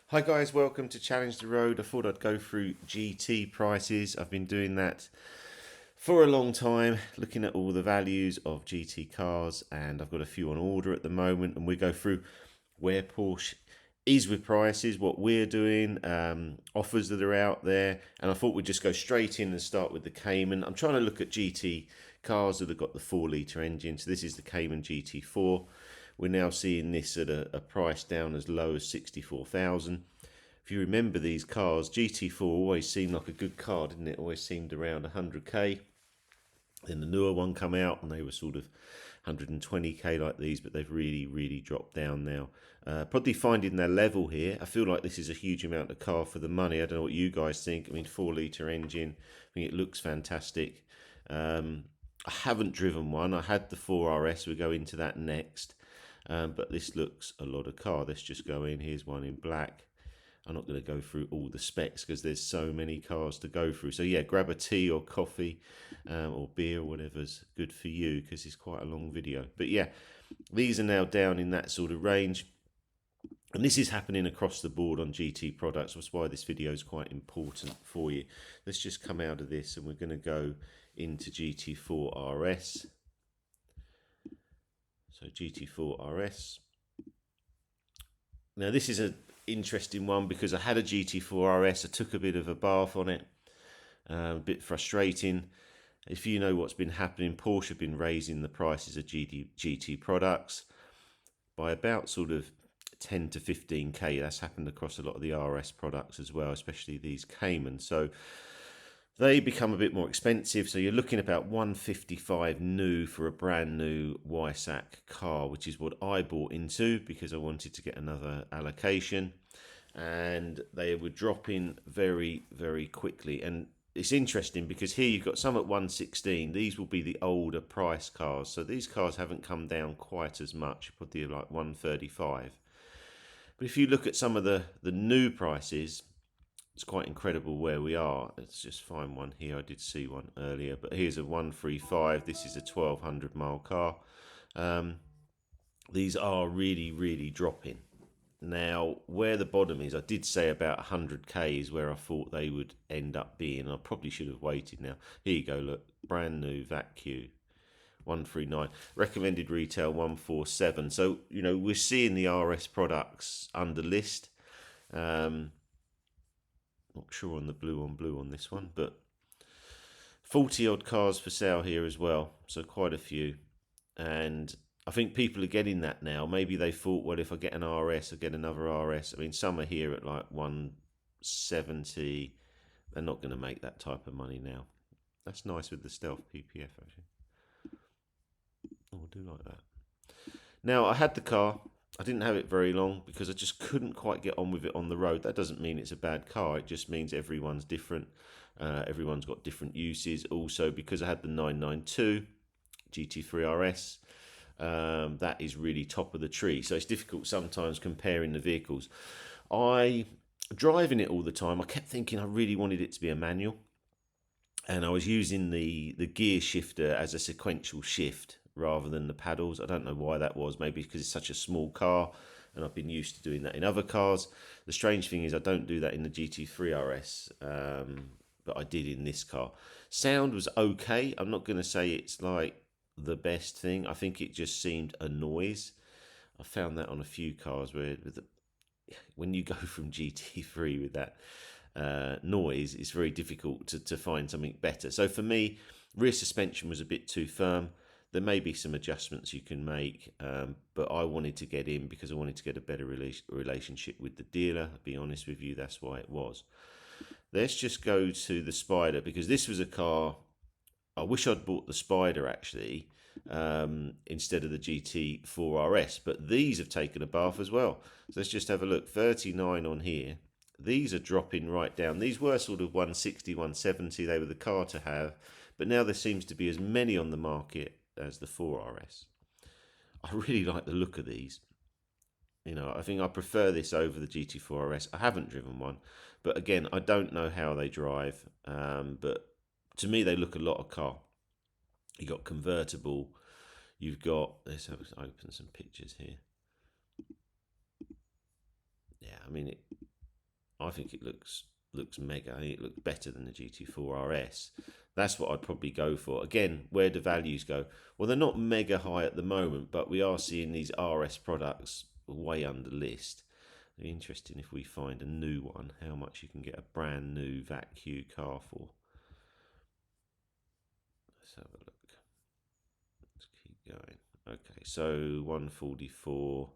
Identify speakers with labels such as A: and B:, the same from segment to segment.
A: Hi guys, welcome to Challenge the Road. I thought I'd go through GT prices. I've been doing that for a long time, looking at all the values of GT cars, and I've got a few on order at the moment, and we go through where Porsche is with prices, what we're doing, offers that are out there, and I thought we'd just go straight in and start with the Cayman. I'm trying to look at GT cars that have got the 4-litre engine, so this is the Cayman GT4. We're now seeing this at a price down as low as 64,000. If you remember these cars, GT4 always seemed like a good car, didn't it? Always seemed around 100k. Then the newer one come out and they were sort of 120k like these, but they've really dropped down now. Probably finding their level here. I feel like this is a huge amount of car for the money. I don't know what you guys think. I mean, 4-litre engine. I think it looks fantastic. I haven't driven one. I had the 4RS. We'll go into that next. But this looks a lot of car. Let's just go in. Here's one in black. I'm not going to go through all the specs because there's so many cars to go through. So yeah, grab a tea or coffee or beer or whatever's good for you, because it's quite a long video. But yeah, these are now down in that sort of range. And this is happening across the board on GT products. That's why this video is quite important for you. Let's just come out of this and we're going to go into GT4 RS. So GT4 RS. Now this is an interesting one because I had a GT4 RS. I took a bit of a bath on it. A bit frustrating. If you know what's been happening, Porsche have been raising the prices of GT products by about sort of 10 to 15k. That's happened across a lot of the RS products as well, especially these Cayman. So they become a bit more expensive. So you're looking about 155 new for a brand new YSAC car, which is what I bought into because I wanted to get another allocation. And they were dropping very quickly. And it's interesting because here you've got some at 116. These will be the older price cars. So these cars haven't come down quite as much, probably like 135. But if you look at some of the new prices, it's quite incredible where we are. Let's just find one here. I did see one earlier, but here's a 135. This is a 1200 mile car. These are really dropping. Now, where the bottom is, I did say about 100k is where I thought they would end up being. I probably should have waited now. Here you go, look, brand new VAQ, 139. Recommended retail 147. So, you know, we're seeing the RS products under list. Not sure on the blue on this one, but 40 odd cars for sale here as well. So quite a few. And I think people are getting that now. Maybe they thought, well, if I get an RS, I get another RS. I mean, some are here at like 170. They're not going to make that type of money now. That's nice with the Stealth PPF, actually. Oh, I do like that. Now, I had the car. I didn't have it very long because I just couldn't quite get on with it on the road. That doesn't mean it's a bad car. It just means everyone's different. Everyone's got different uses. Also, because I had the 992 GT3 RS, that is really top of the tree. So it's difficult sometimes comparing the vehicles. Driving it all the time, I kept thinking I really wanted it to be a manual. And I was using the gear shifter as a sequential shift rather than the paddles. I don't know why that was. Maybe because it's such a small car and I've been used to doing that in other cars. The strange thing is I don't do that in the GT3 RS, but I did in this car. Sound was okay. I'm not going to say it's like the best thing. I think it just seemed a noise. I found that on a few cars where when you go from GT3 with that noise, it's very difficult to find something better. So for me, rear suspension was a bit too firm. There may be some adjustments you can make, but I wanted to get in because I wanted to get a better relationship with the dealer. I'll be honest with you, that's why it was. Let's just go to the Spider, because this was a car, I wish I'd bought the Spider actually, instead of the GT4 RS, but these have taken a bath as well. So let's just have a look. 39 on here. These are dropping right down. These were sort of 160, 170. They were the car to have, but now there seems to be as many on the market as the 4RS. I really like the look of these. You know, I think I prefer this over the GT4RS. I haven't driven one, but again, I don't know how they drive. But to me, they look a lot of car. You got convertible. You've got. Let's open some pictures here. Yeah, I mean, I think it looks mega. I think it looks better than the GT4 RS. That's what I'd probably go for. Again, where do values go? Well, they're not mega high at the moment, but we are seeing these RS products way under list. It'd be interesting if we find a new one, how much you can get a brand new vacuum car for. Let's have a look. Let's keep going. Okay, so 144.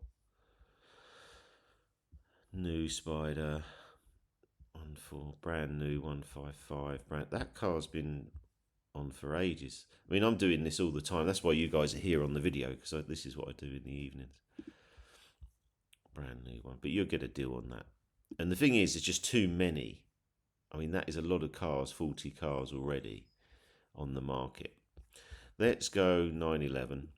A: New Spider. 1.4, brand new 155. That car's been on for ages. I mean, I'm doing this all the time. That's why you guys are here on the video, because this is what I do in the evenings. Brand new one, but you'll get a deal on that. And the thing is, there's just too many. I mean, that is a lot of cars, 40 cars already on the market. Let's go 911.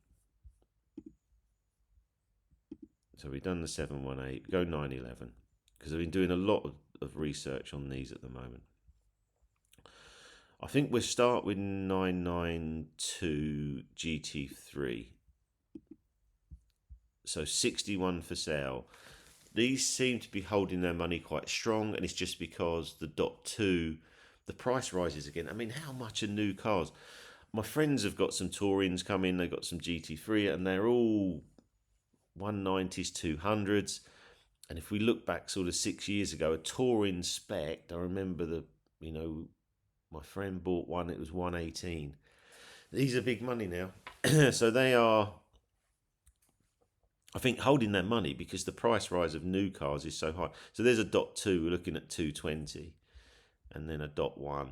A: So we've done the 718. Go 911, because I've been doing a lot of research on these at the moment. I think we'll start with 992 GT3. So 61 for sale. These seem to be holding their money quite strong, and it's just because the .2, the price rises again. I mean, how much are new cars? My friends have got some Tourings coming, they've got some GT3, and they're all 190s, 200s. And if we look back sort of 6 years ago, a Touring spec, I remember my friend bought one, it was 118. These are big money now. So they are, I think, holding their money because the price rise of new cars is so high. So there's a .2, we're looking at 220. And then a .1,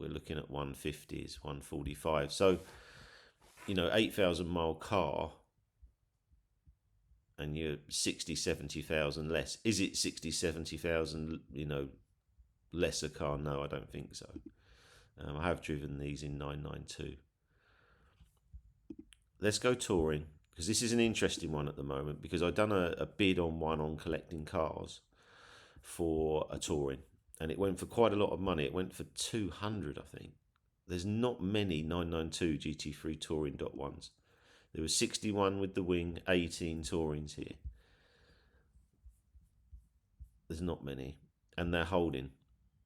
A: we're looking at 150s, 145. So, 8,000 mile car, and you're 60, 70,000 less. Is it 60, 70,000, lesser car? No, I don't think so. I have driven these in 992. Let's go Touring, because this is an interesting one at the moment, because I've done a bid on one on collecting cars for a Touring, and it went for quite a lot of money. It went for 200, I think. There's not many 992 GT3 Touring .1s. There was 61 with the wing, 18 Tourings here. There's not many, and they're holding.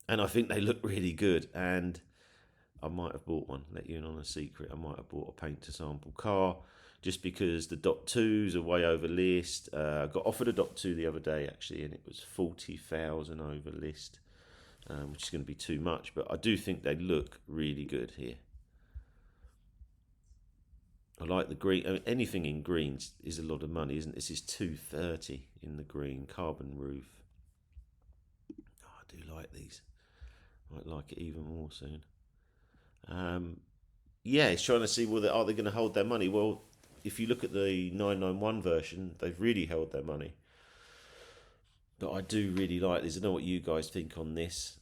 A: And I think they look really good, and I might have bought one. Let you in on a secret. I might have bought a paint to sample car, just because the .2s are way over list. I got offered a .2 the other day, actually, and it was 40,000 over list, which is going to be too much. But I do think they look really good here. I like the green. I mean, anything in greens is a lot of money, isn't it? This is 230 in the green, carbon roof. Oh, I do like these. I might like it even more soon. Yeah, it's trying to see, well, are they going to hold their money? Well, if you look at the 991 version, they've really held their money. But I do really like these. I don't know what you guys think on this.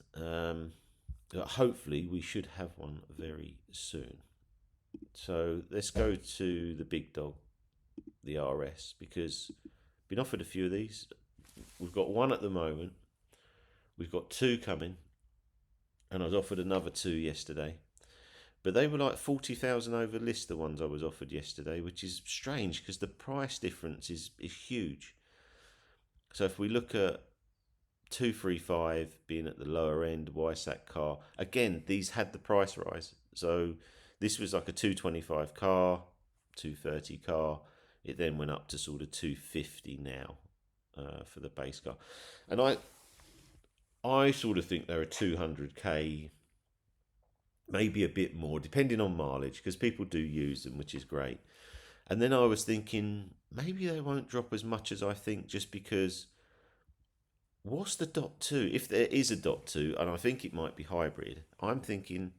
A: Hopefully, we should have one very soon. So let's go to the big dog, the RS, because I've been offered a few of these. We've got one at the moment. We've got two coming, and I was offered another two yesterday. But they were like 40,000 over list, the ones I was offered yesterday, which is strange because the price difference is huge. So if we look at 235 being at the lower end, YSAC car, again, these had the price rise. So this was like a 225 car, 230 car. It then went up to sort of 250 now for the base car. And I sort of think they're a 200k, maybe a bit more, depending on mileage, because people do use them, which is great. And then I was thinking, maybe they won't drop as much as I think, just because, what's the .2? If there is a .2, and I think it might be hybrid, I'm thinking,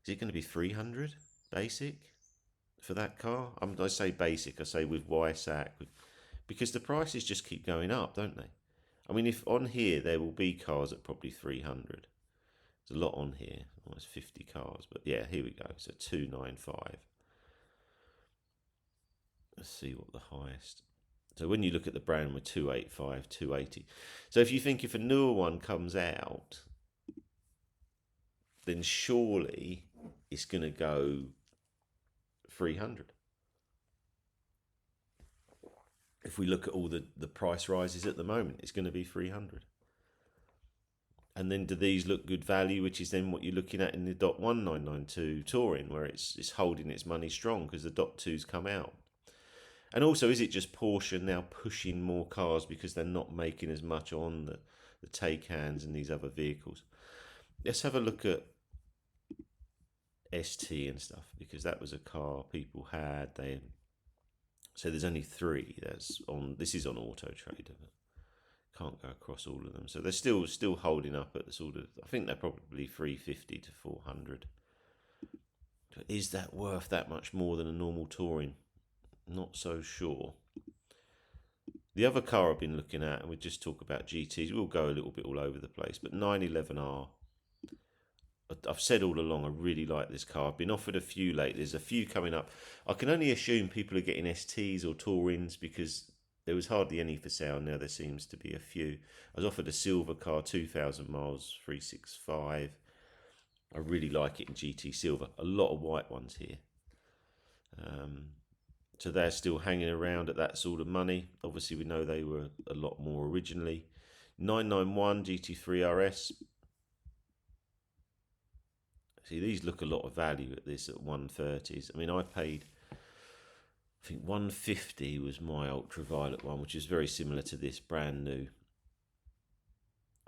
A: is it going to be 300 basic for that car? I say basic, I say with YSAC, because the prices just keep going up, don't they? I mean, if on here there will be cars at probably 300. There's a lot on here, almost 50 cars, but yeah, here we go. So 295. Let's see what the highest. So when you look at the brand, we're 285, 280. So if you think if a newer one comes out, then surely it's going to go 300. If we look at all the price rises at the moment, it's going to be 300. And then do these look good value, which is then what you're looking at in the .1992 Touring, where it's holding its money strong because the .2's come out. And also, is it just Porsche now pushing more cars because they're not making as much on the Taycans and these other vehicles? Let's have a look at ST and stuff, because that was a car people had. So there's only 3 that's on. This is on Auto Trader, but can't go across all of them. So they're still holding up at the sort of. I think they're probably 350 to 400. But is that worth that much more than a normal Touring? Not so sure. The other car I've been looking at, and we just talk about GTs, we'll go a little bit all over the place, but 911R. I've said all along I really like this car. I've been offered a few lately. There's a few coming up. I can only assume people are getting STs or Tourings because there was hardly any for sale. Now there seems to be a few. I was offered a silver car, 2,000 miles, 365. I really like it in GT silver. A lot of white ones here. So they're still hanging around at that sort of money. Obviously, we know they were a lot more originally. 991 GT3 RS. See, these look a lot of value at this at 130s. I mean, I paid, I think 150 was my ultraviolet one, which is very similar to this, brand new.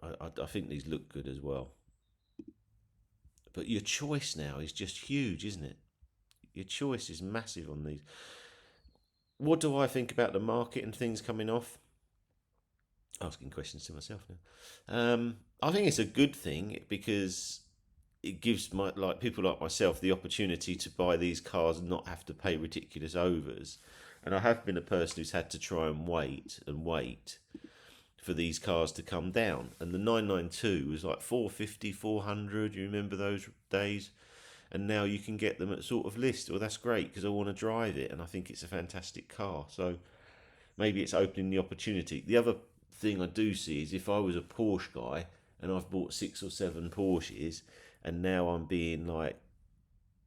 A: I think these look good as well. But your choice now is just huge, isn't it? Your choice is massive on these. What do I think about the market and things coming off? Asking questions to myself now. I think it's a good thing because it gives people like myself the opportunity to buy these cars and not have to pay ridiculous overs. And I have been a person who's had to try and wait for these cars to come down. And the 992 was like 450, 400. You remember those days? And now you can get them at sort of list. Well, that's great because I want to drive it and I think it's a fantastic car. So maybe it's opening the opportunity. The other thing I do see is if I was a Porsche guy and I've bought 6 or 7 Porsches and now I'm being like,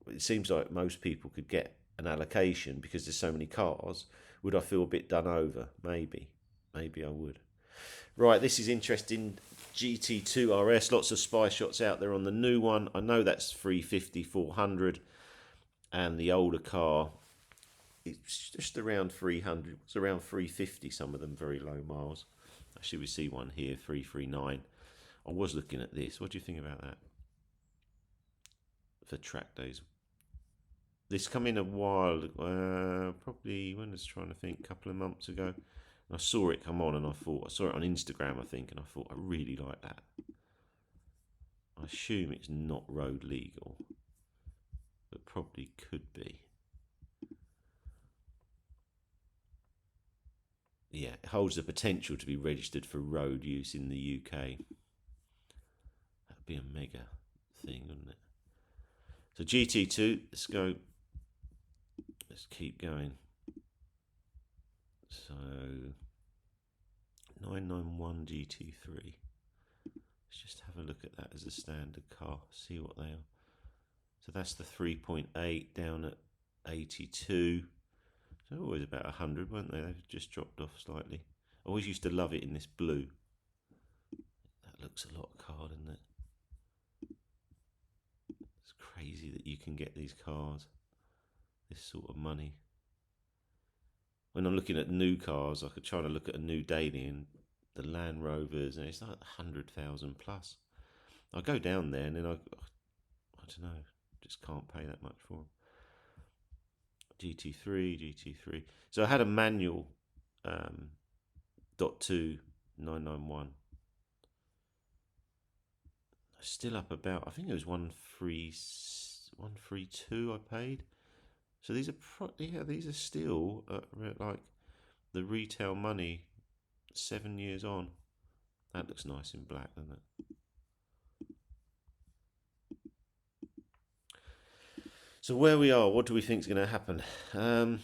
A: it seems like most people could get an allocation because there's so many cars. Would I feel a bit done over? Maybe I would. Right, this is interesting. GT2 RS, lots of spy shots out there on the new one. I know that's 350, 400, and the older car, it's just around 300. It's around 350, some of them very low miles. Actually, we see one here, 339. I was looking at this. What do you think about that? For track days. This come in a while, probably, when I was trying to think, a couple of months ago. I saw it come on and I saw it on Instagram, I think, and I thought, I really like that. I assume it's not road legal, but probably could be. Yeah, it holds the potential to be registered for road use in the UK. That'd be a mega thing, wouldn't it? So GT2, let's go. Let's keep going. So 991 GT3. Let's just have a look at that as a standard car, see what they are. So that's the 3.8 down at 82. So always about 100, weren't they? They've just dropped off slightly. I always used to love it in this blue. That looks a lot of car, doesn't it? It's crazy that you can get these cars, this sort of money. When I'm looking at new cars, I could try to look at a new daily and the Land Rovers, and it's like 100,000 plus. I go down there and then I don't know, just can't pay that much for them. GT3. So I had a manual .2 991. Still up about, I think it was 132 I paid. So these are these are still like the retail money 7 years on. That looks nice in black, doesn't it? So where we are, what do we think is going to happen? The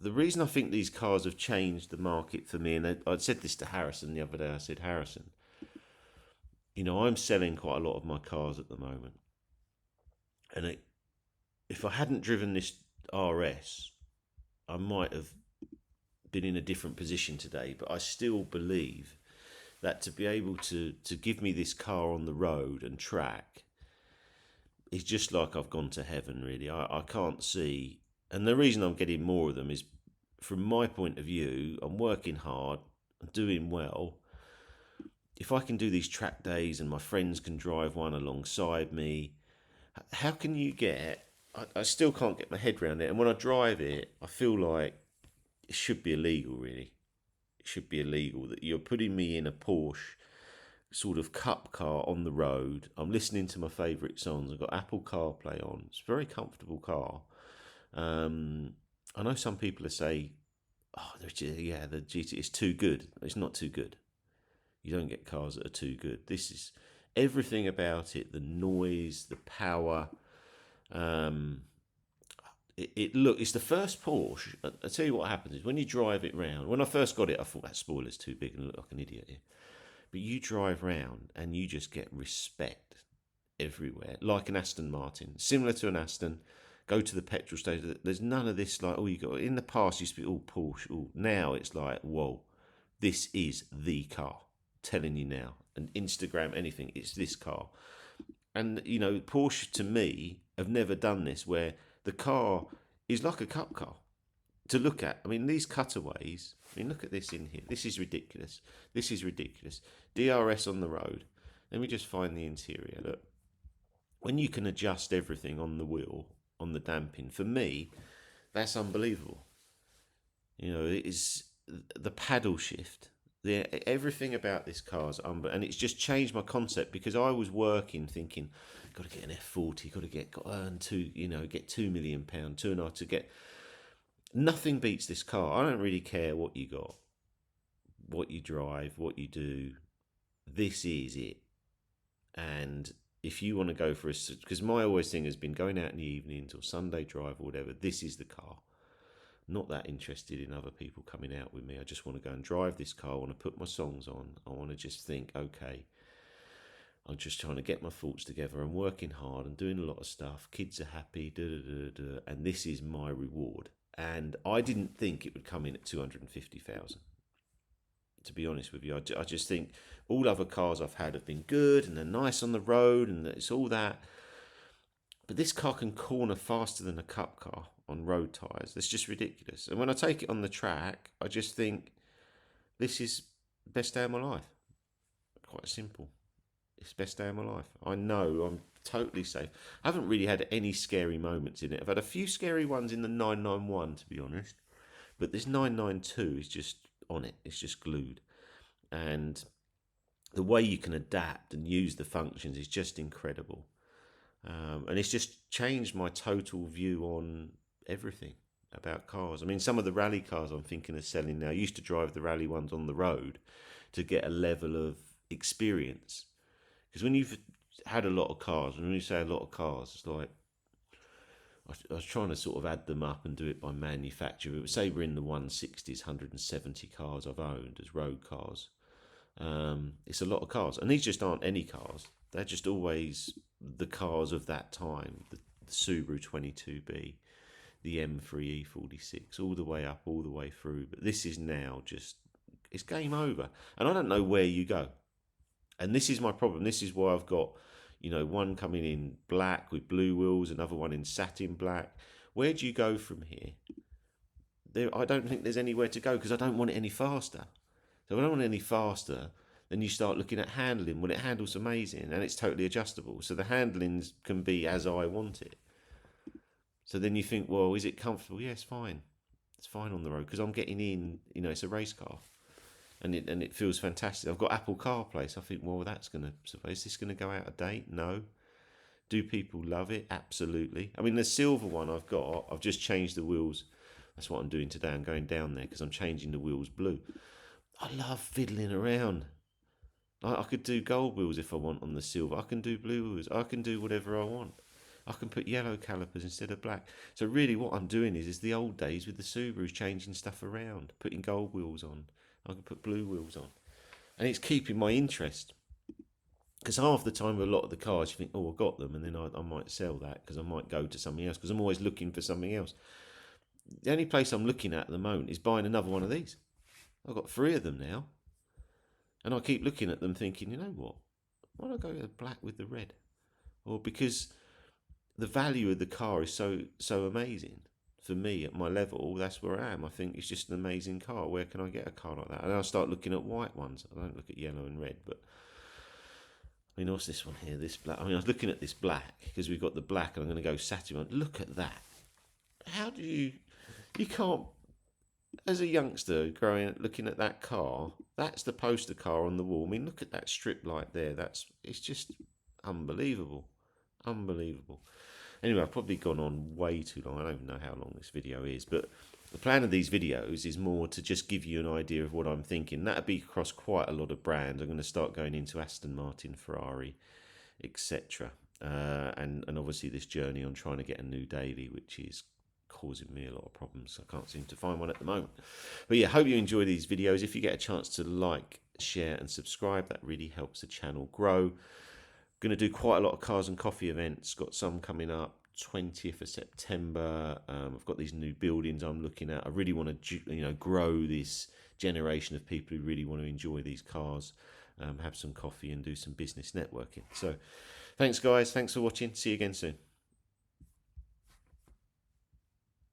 A: reason I think these cars have changed the market for me, and I said this to Harrison the other day, I said, Harrison, I'm selling quite a lot of my cars at the moment. And if I hadn't driven this RS, I might have been in a different position today. But I still believe that to be able to give me this car on the road and track is just like I've gone to heaven, really. I can't see. And the reason I'm getting more of them is, from my point of view, I'm working hard, I'm doing well. If I can do these track days and my friends can drive one alongside me, how can you get. I still can't get my head around it. And when I drive it, I feel like it should be illegal, really. It should be illegal that you're putting me in a Porsche sort of cup car on the road. I'm listening to my favourite songs. I've got Apple CarPlay on. It's a very comfortable car. I know some people say, "Oh, the GT is too good." It's not too good. You don't get cars that are too good. This is everything about it: the noise, the power. It's the first Porsche. I tell you what happens is when you drive it round. When I first got it, I thought that spoiler's too big and look like an idiot here. But you drive round and you just get respect everywhere, like an Aston Martin, similar to an Aston. Go to the petrol station. There's none of this like, oh, you got. In the past, it used to be all Porsche. All now it's like, whoa, this is the car. I'm telling you now, and Instagram, anything, it's this car. And Porsche to me have never done this, where the car is like a cup car to look at. I mean, these cutaways. I mean, look at this in here. This is ridiculous. This is ridiculous. DRS on the road. Let me just find the interior. Look, when you can adjust everything on the wheel, on the damping, for me, that's unbelievable. It is the paddle shift. Everything about this car's and it's just changed my concept, because I was working thinking, got to get an F40, got to earn get £2 million, 2.5 to get. Nothing beats this car. I don't really care what you got, what you drive, what you do. This is it. And if you want to go for because my always thing has been going out in the evenings or Sunday drive or whatever, this is the car. Not that interested in other people coming out with me. I just want to go and drive this car. I want to put my songs on. I want to just think, okay, I'm just trying to get my thoughts together. I'm working hard. I'm doing a lot of stuff. Kids are happy. And this is my reward. And I didn't think it would come in at 250,000. To be honest with you, I just think all other cars I've had have been good and they're nice on the road and it's all that. But this car can corner faster than a cup car on road tyres. That's just ridiculous. And when I take it on the track, I just think this is the best day of my life. Quite simple. It's the best day of my life. I know I'm totally safe. I haven't really had any scary moments in it. I've had a few scary ones in the 991, to be honest. But this 992 is just on it. It's just glued. And the way you can adapt and use the functions is just incredible. And it's just changed my total view on everything about cars. I mean, some of the rally cars I'm thinking of selling now, I used to drive the rally ones on the road to get a level of experience. Because when you've had a lot of cars, and when you say a lot of cars, it's like, I was trying to sort of add them up and do it by manufacturer. Say we're in the 160s, 170 cars I've owned as road cars. It's a lot of cars. And these just aren't any cars. They're just always the cars of that time. The Subaru 22B, the M3 E46, all the way up, all the way through. But this is now just, it's game over. And I don't know where you go. And this is my problem. This is why I've got, one coming in black with blue wheels, another one in satin black. Where do you go from here? I don't think there's anywhere to go because I don't want it any faster. So if I don't want it any faster, then you start looking at handling. Well, it handles amazing and it's totally adjustable. So the handlings can be as I want it. So then you think, well, is it comfortable? Yeah, it's fine. It's fine on the road because I'm getting in, it's a race car. And it feels fantastic. I've got Apple CarPlay, so I think, well, that's going to survive. Is this going to go out of date? No. Do people love it? Absolutely. I mean, the silver one I've just changed the wheels. That's what I'm doing today. I'm going down there because I'm changing the wheels blue. I love fiddling around. I could do gold wheels if I want on the silver. I can do blue wheels. I can do whatever I want. I can put yellow calipers instead of black. So really what I'm doing is the old days with the Subarus, changing stuff around, putting gold wheels on. I can put blue wheels on. And it's keeping my interest. Because half the time with a lot of the cars, you think, oh, I got them, and then I might sell that because I might go to something else because I'm always looking for something else. The only place I'm looking at the moment is buying another one of these. I've got 3 of them now. And I keep looking at them thinking, you know what? Why don't I go with the black with the red? Or because the value of the car is so amazing. For me, at my level, that's where I am. I think it's just an amazing car. Where can I get a car like that? And I'll start looking at white ones. I don't look at yellow and red, but I mean, what's this one here? This black. I mean, I was looking at this black because we've got the black, and I'm going to go satin. Look at that. How do you can't, as a youngster growing up looking at that car, that's the poster car on the wall. I mean, look at that strip light there. It's just unbelievable. Unbelievable. Anyway, I've probably gone on way too long. I don't even know how long this video is, but the plan of these videos is more to just give you an idea of what I'm thinking. That'd be across quite a lot of brands. I'm going to start going into Aston Martin, Ferrari, etc. And obviously this journey on trying to get a new daily, which is causing me a lot of problems. I can't seem to find one at the moment. But yeah, hope you enjoy these videos. If you get a chance to like, share and subscribe, that really helps the channel grow. Going to do quite a lot of cars and coffee events. Got some coming up 20th of September. I've got these new buildings I'm looking at. I really want to grow this generation of people who really want to enjoy these cars, have some coffee and do some business networking. So thanks guys, thanks for watching. See you again soon.